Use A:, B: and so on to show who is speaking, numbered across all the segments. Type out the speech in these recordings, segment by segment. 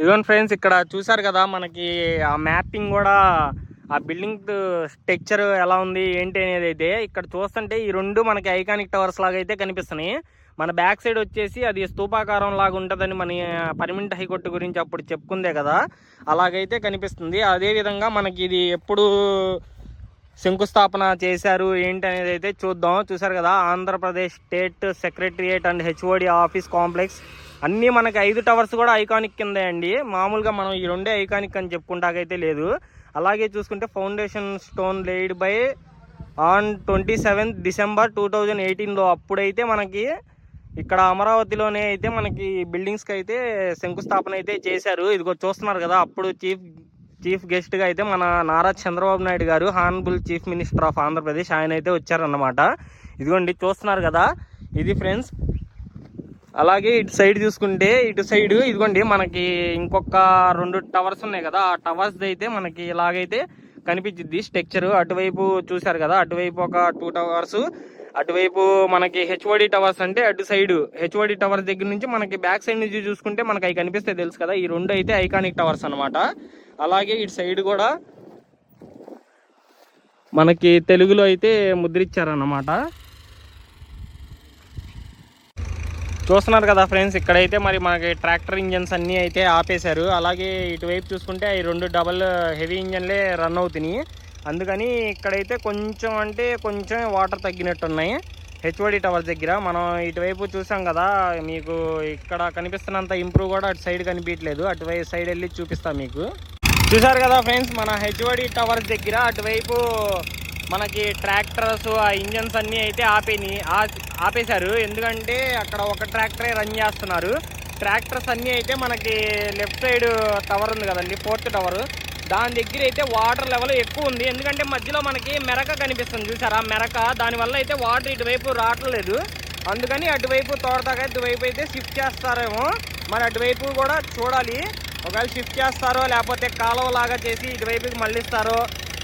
A: ఇదిగోండి ఫ్రెండ్స్, ఇక్కడ చూసారు కదా మనకి ఆ మ్యాపింగ్ కూడా, ఆ బిల్డింగ్ స్ట్రక్చర్ ఎలా ఉంది ఏంటి అనేది అయితే ఇక్కడ చూస్తుంటే ఈ రెండు మనకి ఐకానిక్ టవర్స్ లాగా అయితే కనిపిస్తున్నాయి. మన బ్యాక్ సైడ్ వచ్చేసి అది స్తూపాకారం లాగా ఉంటుందని మన పర్మనెంట్ హైకోర్టు గురించి అప్పుడు చెప్పుకుందే కదా, అలాగైతే కనిపిస్తుంది. అదేవిధంగా మనకి ఇది ఎప్పుడు శంకుస్థాపన చేశారు ఏంటి అనేది అయితే చూద్దాం. చూసారు కదా, Andhra Pradesh state secretariat and HOD office complex అన్నీ మనకి 5 టవర్స్ కూడా ఐకానిక్ కిందే అండి. మామూలుగా మనం ఈ రెండే ఐకానిక్ అని చెప్పుకుంటాకైతే లేదు. అలాగే చూసుకుంటే foundation stone laid by on 27 December 2018లో అప్పుడైతే మనకి ఇక్కడ అమరావతిలోనే అయితే మనకి బిల్డింగ్స్కి అయితే శంకుస్థాపన అయితే చేశారు. ఇదిగో చూస్తున్నారు కదా, అప్పుడు చీఫ్ గెస్ట్గా అయితే మన నారా చంద్రబాబు నాయుడు గారు, honourable chief minister of Andhra Pradesh, ఆయన అయితే వచ్చారన్నమాట. ఇదిగోండి చూస్తున్నారు కదా, ఇది ఫ్రెండ్స్. అలాగే ఇటు సైడ్ చూసుకుంటే, ఇటు సైడ్ ఇదిగోండి మనకి ఇంకొక 2 టవర్స్ ఉన్నాయి కదా, ఆ టవర్స్ అయితే మనకి ఇలాగైతే కనిపించింది స్ట్రక్చర్. అటువైపు చూసారు కదా, అటువైపు ఒక 2 టవర్స్, అటువైపు మనకి హెచ్ఓడి టవర్స్. అంటే అటు సైడ్ హెచ్ఓడి టవర్స్ దగ్గర నుంచి మనకి బ్యాక్ సైడ్ నుంచి చూసుకుంటే మనకి అవి కనిపిస్తే తెలుసు కదా, ఈ రెండు అయితే ఐకానిక్ టవర్స్ అనమాట. అలాగే ఇటు సైడ్ కూడా మనకి తెలుగులో అయితే ముద్రించారన్నమాట. చూస్తున్నారు కదా ఫ్రెండ్స్, ఇక్కడైతే మరి మనకి ట్రాక్టర్ ఇంజన్స్ అన్నీ అయితే ఆపేశారు. అలాగే ఇటువైపు చూసుకుంటే ఈ 2 డబల్ హెవీ ఇంజన్లే రన్ అవుతున్నాయి. అందుకని ఇక్కడైతే కొంచెం అంటే కొంచెం వాటర్ తగ్గినట్టున్నాయి హెచ్ఓడి టవర్ దగ్గర. మనం ఇటువైపు చూసాం కదా, మీకు ఇక్కడ కనిపిస్తున్నంత ఇంప్రూవ్ కూడా అటు సైడ్ కనిపించలేదు. అటువైపు సైడ్ వెళ్ళి చూపిస్తాం మీకు. చూసారు కదా ఫ్రెండ్స్, మన హెచ్ఓడి టవర్స్ దగ్గర అటువైపు మనకి ట్రాక్టర్స్, ఆ ఇంజన్స్ అన్నీ అయితే ఆపేశారు. ఎందుకంటే అక్కడ ఒక ట్రాక్టరే రన్ చేస్తున్నారు. ట్రాక్టర్స్ అన్నీ అయితే మనకి లెఫ్ట్ సైడ్ టవర్ ఉంది కదండి, 4th టవర్, దాని దగ్గర అయితే వాటర్ లెవెల్ ఎక్కువ ఉంది. ఎందుకంటే మధ్యలో మనకి మెరక కనిపిస్తుంది చూసారా, మెరక, దానివల్ల అయితే వాటర్ ఇటువైపు రావట్లేదు. అందుకని అటువైపు తోడదాకా ఇటువైపు అయితే షిఫ్ట్ చేస్తారేమో. మరి అటువైపు కూడా చూడాలి, ఒకవేళ షిఫ్ట్ చేస్తారో లేకపోతే కాలువ లాగా చేసి ఇటువైపుకి మళ్ళిస్తారో,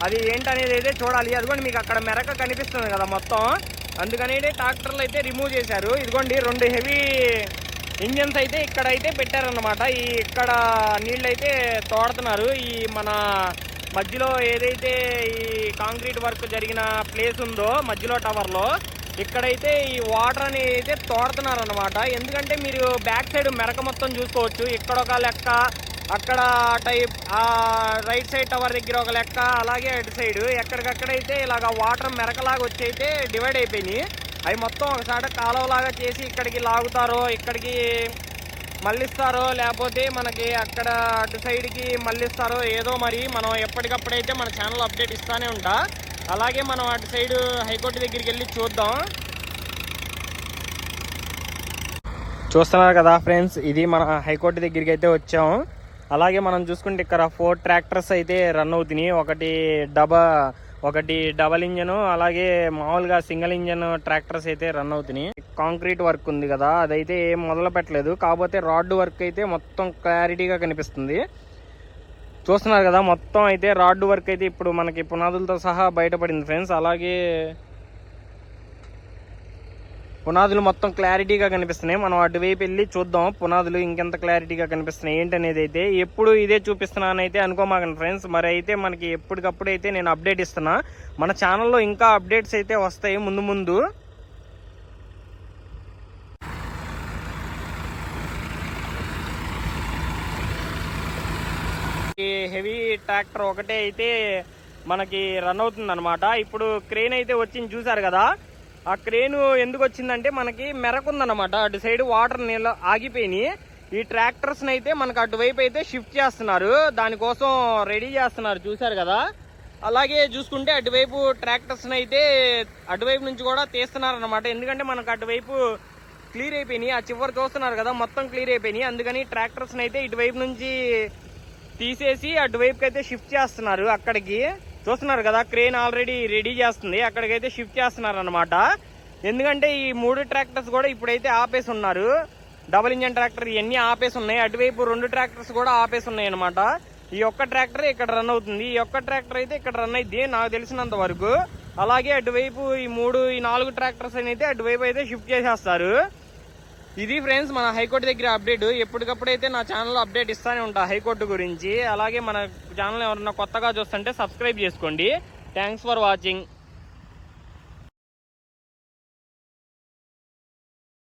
A: అది ఏంటనేది అయితే చూడాలి. అదిగోండి మీకు అక్కడ మెరక కనిపిస్తుంది కదా మొత్తం, అందుకని ట్రాక్టర్లు అయితే రిమూవ్ చేశారు. ఇదిగోండి 2 హెవీ ఇంజన్స్ అయితే ఇక్కడైతే పెట్టారన్నమాట. ఇక్కడ నీళ్ళు అయితే తోడుతున్నారు. ఈ మన మధ్యలో ఏదైతే ఈ కాంక్రీట్ వర్క్ జరిగిన ప్లేస్ ఉందో మధ్యలో టవర్లో, ఇక్కడైతే ఈ వాటర్ అని అయితే తోడుతున్నారు అన్నమాట. ఎందుకంటే మీరు బ్యాక్ సైడ్ మెరక మొత్తం చూసుకోవచ్చు. ఇక్కడ ఒక లెక్క, అక్కడ టైప్ ఆ రైట్ సైడ్ టవర్ దగ్గర ఒక లెక్క, అలాగే అటు సైడ్ ఎక్కడికక్కడైతే ఇలాగ వాటర్ మెరకలాగా వచ్చి అయితే డివైడ్ అయిపోయినాయి. అవి మొత్తం ఒకసారి కాలువలాగా చేసి ఇక్కడికి లాగుతారో, ఇక్కడికి మళ్ళిస్తారో, లేకపోతే మనకి అక్కడ అటు సైడ్కి మళ్ళిస్తారో ఏదో. మరి మనం ఎప్పటికప్పుడైతే మన ఛానల్ అప్డేట్ ఇస్తూనే ఉంటా. అలాగే మనం అటు సైడ్ హైకోర్టు దగ్గరికి వెళ్ళి చూద్దాం. చూస్తున్నారు కదా ఫ్రెండ్స్, ఇది మన హైకోర్టు దగ్గరికి అయితే వచ్చాము. అలాగే మనం చూసుకుంటే ఇక్కడ 4 ట్రాక్టర్స్ అయితే రన్ అవుతున్నాయి. ఒకటి డబల్ ఇంజన్, అలాగే మామూలుగా సింగిల్ ఇంజన్ ట్రాక్టర్స్ అయితే రన్ అవుతున్నాయి. కాంక్రీట్ వర్క్ ఉంది కదా, అదైతే ఏం మొదలు పెట్టలేదు. కాకపోతే రాడ్ వర్క్ అయితే మొత్తం క్లారిటీగా కనిపిస్తుంది. చూస్తున్నారు కదా, మొత్తం అయితే రాడ్ వర్క్ అయితే ఇప్పుడు మనకి పునాదులతో సహా బయటపడింది ఫ్రెండ్స్. అలాగే పునాదులు మొత్తం క్లారిటీగా కనిపిస్తున్నాయి. మనం అటువైపు వెళ్ళి చూద్దాం పునాదులు ఇంకెంత క్లారిటీగా కనిపిస్తున్నాయి ఏంటనేది. అయితే ఎప్పుడు ఇదే చూపిస్తున్నానైతే అనుకోమాకండి ఫ్రెండ్స్. మరి అయితే మనకి ఎప్పటికప్పుడు అయితే నేను అప్డేట్ ఇస్తున్నా. మన ఛానల్లో ఇంకా అప్డేట్స్ అయితే వస్తాయి ముందు. ఈ హెవీ ట్రాక్టర్ ఒకటే అయితే మనకి రన్ అవుతుంది అనమాట. ఇప్పుడు క్రేన్ అయితే వచ్చింది చూసారు కదా, ఆ క్రేన్ ఎందుకు వచ్చిందంటే మనకి మెరకుందనమాట. అటు సైడ్ వాటర్ నీళ్ళు ఆగిపోయినాయి. ఈ ట్రాక్టర్స్ అయితే మనకు అటువైపు అయితే షిఫ్ట్ చేస్తున్నారు, దానికోసం రెడీ చేస్తున్నారు చూసారు కదా. అలాగే చూసుకుంటే అటువైపు ట్రాక్టర్స్ అయితే అటువైపు నుంచి కూడా తీస్తున్నారు అనమాట. ఎందుకంటే మనకు అటువైపు క్లియర్ అయిపోయినాయి. ఆ చివరి చూస్తున్నారు కదా, మొత్తం క్లియర్ అయిపోయినాయి. అందుకని ట్రాక్టర్స్ అయితే ఇటువైపు నుంచి తీసేసి అటువైపుకి అయితే షిఫ్ట్ చేస్తున్నారు. అక్కడికి చూస్తున్నారు కదా, క్రేన్ ఆల్రెడీ రెడీ చేస్తుంది, అక్కడికైతే షిఫ్ట్ చేస్తున్నారు అనమాట. ఎందుకంటే ఈ 3 ట్రాక్టర్స్ కూడా ఇప్పుడైతే ఆపేసి ఉన్నారు. డబుల్ ఇంజన్ ట్రాక్టర్ ఇవన్నీ ఆపేసి ఉన్నాయి. అటువైపు 2 ట్రాక్టర్స్ కూడా ఆపేసి ఉన్నాయి అనమాట. ఈ ఒక్క ట్రాక్టర్ ఇక్కడ రన్ అవుతుంది, ఈ ఒక్క ట్రాక్టర్ అయితే ఇక్కడ రన్ అయింది నాకు తెలిసినంత వరకు. అలాగే అటువైపు ఈ 4 ట్రాక్టర్స్ అయితే అటువైపు అయితే షిఫ్ట్ చేసేస్తారు. ఇది ఫ్రెండ్స్ మన హైకోర్టు దగ్గర అప్డేట్. ఎప్పటికప్పుడైతే నా ఛానల్లో అప్డేట్ ఇస్తూనే ఉంటా హైకోర్టు గురించి. అలాగే మన ఛానల్ ఎవరన్నా కొత్తగా చూస్తుంటే సబ్స్క్రైబ్ చేసుకోండి. Thanks for watching.